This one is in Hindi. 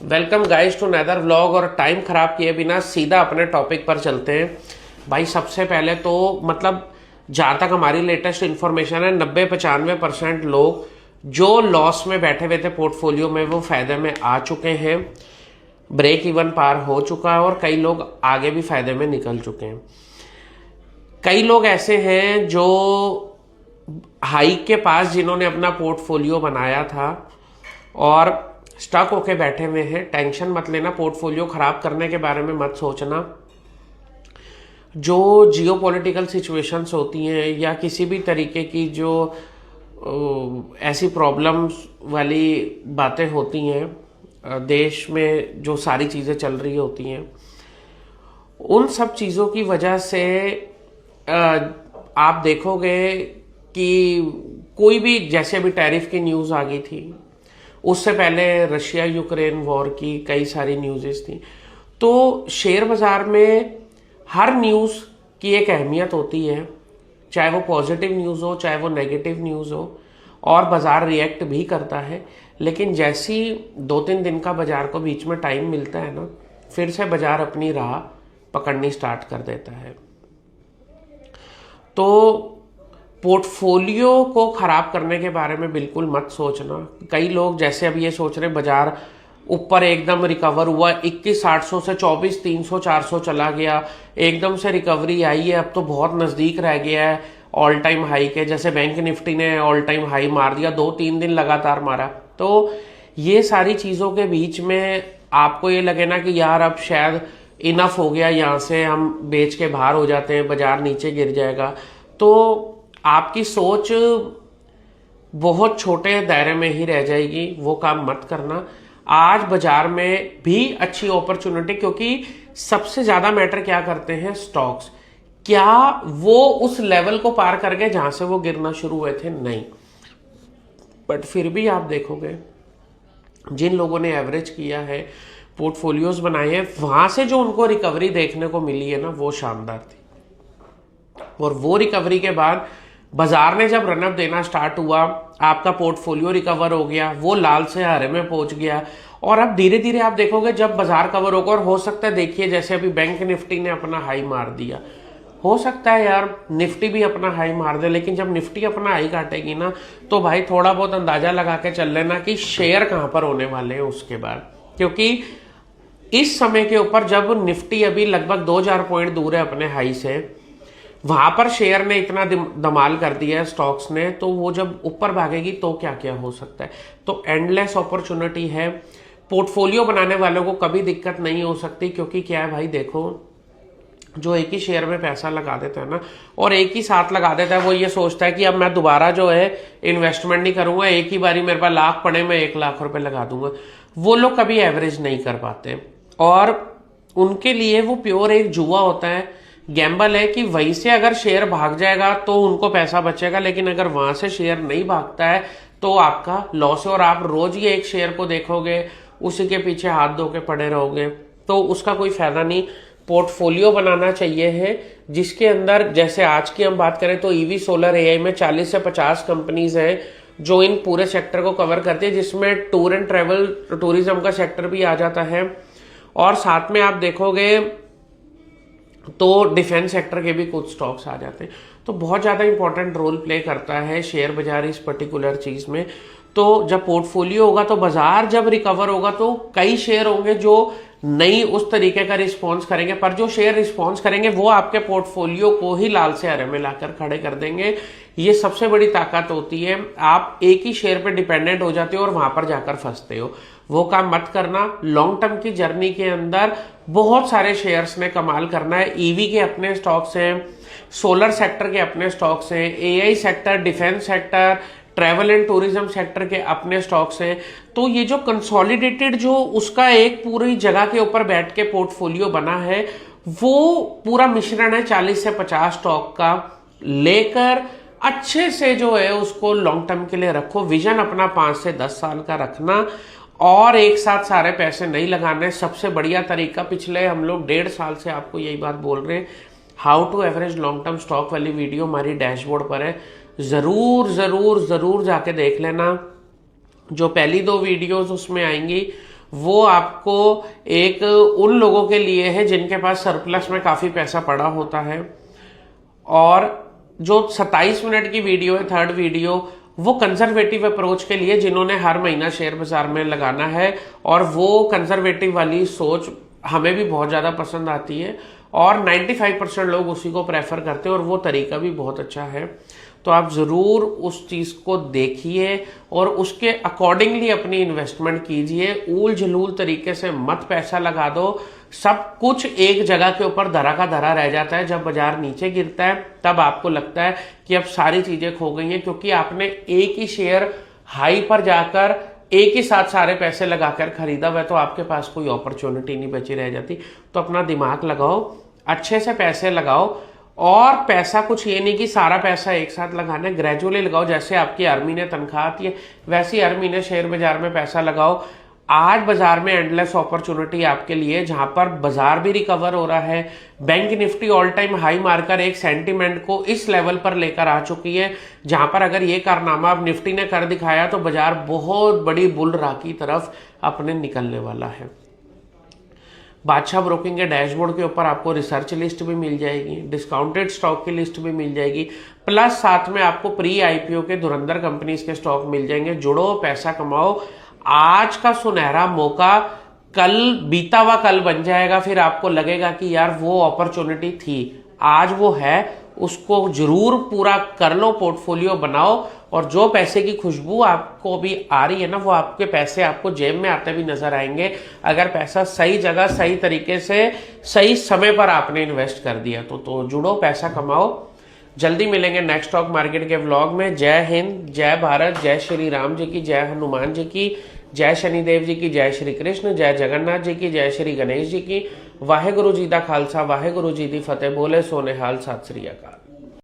Welcome guys to another vlog. और टाइम खराब किए बिना सीधा अपने टॉपिक पर चलते हैं। भाई सबसे पहले तो जहाँ तक हमारी लेटेस्ट इन्फॉर्मेशन है 90-95% लोग जो लॉस में बैठे हुए थे पोर्टफोलियो में वो फायदे में आ चुके हैं। ब्रेक इवन पार हो चुका है और कई लोग आगे भी फायदे में निकल चुके हैं। कई लोग ऐसे हैं जो हाइक के पास जिन्होंने अपना पोर्टफोलियो बनाया था और स्टक होके बैठे हुए हैं। टेंशन मत लेना, पोर्टफोलियो खराब करने के बारे में मत सोचना। जो जियोपॉलिटिकल सिचुएशंस होती हैं या किसी भी तरीके की जो ऐसी प्रॉब्लम्स वाली बातें होती हैं देश में, जो सारी चीज़ें चल रही होती हैं, उन सब चीज़ों की वजह से आप देखोगे कि कोई भी, जैसे अभी टैरिफ की न्यूज़ आ गई थी, उससे पहले रशिया यूक्रेन वॉर की कई सारी न्यूज़ेस थी। तो शेयर बाज़ार में हर न्यूज़ की एक अहमियत होती है, चाहे वो पॉजिटिव न्यूज़ हो चाहे वो नेगेटिव न्यूज़ हो, और बाज़ार रिएक्ट भी करता है। लेकिन जैसी 2-3 दिन का बाज़ार को बीच में टाइम मिलता है ना, फिर से बाज़ार अपनी राह पकड़नी स्टार्ट कर देता है। तो पोर्टफोलियो को खराब करने के बारे में बिल्कुल मत सोचना। कई लोग जैसे अब ये सोच रहे बाजार ऊपर एकदम रिकवर हुआ, 21,800 से 24,300 400 चला गया, एकदम से रिकवरी आई है, अब तो बहुत नज़दीक रह गया है ऑल टाइम हाई के। जैसे बैंक निफ्टी ने ऑल टाइम हाई मार दिया, 2-3 दिन लगातार मारा। तो ये सारी चीज़ों के बीच में आपको ये लगे ना कि यार अब शायद इनफ हो गया, यहाँ से हम बेच के बाहर हो जाते हैं, बाजार नीचे गिर जाएगा। तो आपकी सोच बहुत छोटे दायरे में ही रह जाएगी, वो काम मत करना। आज बाजार में भी अच्छी अपॉर्चुनिटी, क्योंकि सबसे ज्यादा मैटर क्या करते हैं स्टॉक्स, क्या वो उस लेवल को पार कर गए जहां से वो गिरना शुरू हुए थे? नहीं। बट फिर भी आप देखोगे जिन लोगों ने एवरेज किया है, पोर्टफोलियोज बनाए हैं, वहां से जो उनको रिकवरी देखने को मिली है ना, वो शानदार थी। और वो रिकवरी के बाद बाजार ने जब रनअप देना स्टार्ट हुआ, आपका पोर्टफोलियो रिकवर हो गया, वो लाल से हरे में पहुंच गया। और अब धीरे धीरे आप देखोगे जब बाजार कवर होगा, और हो सकता है देखिए जैसे अभी बैंक निफ्टी ने अपना हाई मार दिया, हो सकता है यार निफ्टी भी अपना हाई मार दे। लेकिन जब निफ्टी अपना हाई काटेगी ना, तो भाई थोड़ा बहुत अंदाजा लगा के चल लेना कि शेयर कहां पर होने वाले हैं उसके बाद। क्योंकि इस समय के ऊपर जब निफ्टी अभी लगभग 2,000 पॉइंट दूर है अपने हाई से, वहां पर शेयर ने इतना धमाल कर दिया है स्टॉक्स ने, तो वो जब ऊपर भागेगी तो क्या क्या हो सकता है। तो एंडलेस अपॉर्चुनिटी है। पोर्टफोलियो बनाने वालों को कभी दिक्कत नहीं हो सकती, क्योंकि क्या है भाई, देखो जो एक ही शेयर में पैसा लगा देता है ना और एक ही साथ लगा देता है, वो ये सोचता है कि अब मैं दोबारा जो है इन्वेस्टमेंट नहीं करूंगा, एक ही बारी मेरे पास लाख पड़े मैं 1 लाख रुपए लगा दूंगा। वो लोग कभी एवरेज नहीं कर पाते, और उनके लिए वो प्योर एक जुआ होता है, गैम्बल है कि वहीं से अगर शेयर भाग जाएगा तो उनको पैसा बचेगा, लेकिन अगर वहां से शेयर नहीं भागता है तो आपका लॉस है। और आप रोज ही एक शेयर को देखोगे, उसी के पीछे हाथ धो के पड़े रहोगे, तो उसका कोई फायदा नहीं। पोर्टफोलियो बनाना चाहिए है जिसके अंदर, जैसे आज की हम बात करें तो ईवी सोलर एआई में 40 से 50 कंपनीज हैं जो इन पूरे सेक्टर को कवर करती है, जिसमें टूर एंड ट्रेवल टूरिज्म का सेक्टर भी आ जाता है। और साथ में आप देखोगे तो डिफेंस सेक्टर के भी कुछ स्टॉक्स आ जाते हैं। तो बहुत ज्यादा इंपॉर्टेंट रोल प्ले करता है शेयर बाजार इस पर्टिकुलर चीज में। तो जब पोर्टफोलियो होगा, तो बाजार जब रिकवर होगा, तो कई शेयर होंगे जो नहीं उस तरीके का रिस्पॉन्स करेंगे, पर जो शेयर रिस्पॉन्स करेंगे वो आपके पोर्टफोलियो को ही लाल से हरे में लाकर खड़े कर देंगे। ये सबसे बड़ी ताकत होती है। आप एक ही शेयर पे डिपेंडेंट हो जाते हो और वहां पर जाकर फंसते हो, वो काम मत करना। लॉन्ग टर्म की जर्नी के अंदर बहुत सारे शेयर्स ने कमाल करना है। ईवी के अपने स्टॉक्स हैं, सोलर सेक्टर के अपने स्टॉक्स हैं, AI sector, defence sector, travel and tourism sector के अपने स्टॉक्स हैं। तो ये जो कंसोलिडेटेड, जो उसका एक पूरी जगह के ऊपर बैठ के पोर्टफोलियो बना है, वो पूरा मिश्रण है 40 से 50 स्टॉक का। लेकर अच्छे से जो है उसको लॉन्ग टर्म के लिए रखो। विजन अपना 5 से 10 साल का रखना, और एक साथ सारे पैसे नहीं लगाने। सबसे बढ़िया तरीका, पिछले हम लोग 1.5 साल से आपको यही बात बोल रहे हैं, how to average long term stock वाली वीडियो हमारी डैशबोर्ड पर है, जरूर जरूर जरूर जाके देख लेना। जो पहली 2 वीडियोस उसमें आएंगी वो आपको एक उन लोगों के लिए है जिनके पास सरप्लस में काफी पैसा पड़ा होता है। और जो 27 मिनट की वीडियो है, थर्ड वीडियो, वो कंजर्वेटिव अप्रोच के लिए जिन्होंने हर महीना शेयर बाजार में लगाना है, और वो कंजर्वेटिव वाली सोच हमें भी बहुत ज्यादा पसंद आती है और 95% लोग उसी को प्रेफर करते हैं और वो तरीका भी बहुत अच्छा है। तो आप जरूर उस चीज को देखिए और उसके अकॉर्डिंगली अपनी इन्वेस्टमेंट कीजिए। ऊल झलूल तरीके से मत पैसा लगा दो। सब कुछ एक जगह के ऊपर धरा का धरा रह जाता है। जब बाजार नीचे गिरता है तब आपको लगता है कि अब सारी चीजें खो गई हैं, क्योंकि आपने एक ही शेयर हाई पर जाकर एक ही साथ सारे पैसे लगाकर खरीदा हुआ, तो आपके पास कोई अपॉर्चुनिटी नहीं बची रह जाती। तो अपना दिमाग लगाओ, अच्छे से पैसे लगाओ, और पैसा कुछ ये नहीं कि सारा पैसा एक साथ लगाना है, ग्रेजुअली लगाओ। जैसे आपकी हर महीने तनख्वाह आती है वैसे हर महीने शेयर बाजार में पैसा लगाओ। आज बाजार में एंडलेस अपॉर्चुनिटी आपके लिए, जहां पर बाजार भी रिकवर हो रहा है। Bank Nifty all time high मारकर एक सेंटीमेंट को इस लेवल पर लेकर आ चुकी है, जहां पर अगर ये कारनामा अब निफ्टी ने कर दिखाया तो बाजार बहुत बड़ी बुल राह की तरफ अपने निकलने वाला है। बादशाह ब्रोकिंग के डैशबोर्ड के ऊपर आपको रिसर्च लिस्ट भी मिल जाएगी, डिस्काउंटेड स्टॉक की लिस्ट भी मिल जाएगी, प्लस साथ में आपको प्री आईपीओ के धुरंधर कंपनीज के स्टॉक मिल जाएंगे। जुड़ो, पैसा कमाओ। आज का सुनहरा मौका कल बीता हुआ कल बन जाएगा, फिर आपको लगेगा कि यार वो अपॉर्चुनिटी थी, आज वो है, उसको जरूर पूरा कर लो, पोर्टफोलियो बनाओ। और जो पैसे की खुशबू आपको भी आ रही है ना, वो आपके पैसे आपको जेब में आते भी नजर आएंगे, अगर पैसा सही जगह सही तरीके से सही समय पर आपने इन्वेस्ट कर दिया तो जुड़ो, पैसा कमाओ। जल्दी मिलेंगे नेक्स्ट स्टॉक मार्केट के व्लॉग में। जय हिंद, जय भारत, जय श्री राम जी की, जय हनुमान जी की, जय शनिदेव जी की, जय श्री कृष्ण, जय जगन्नाथ जी की, जय श्री गणेश जी की। वाहेगुरु जी दा खालसा, वाहेगुरु जी दी फतेह। बोले सोने हाल, सत श्री अकाल।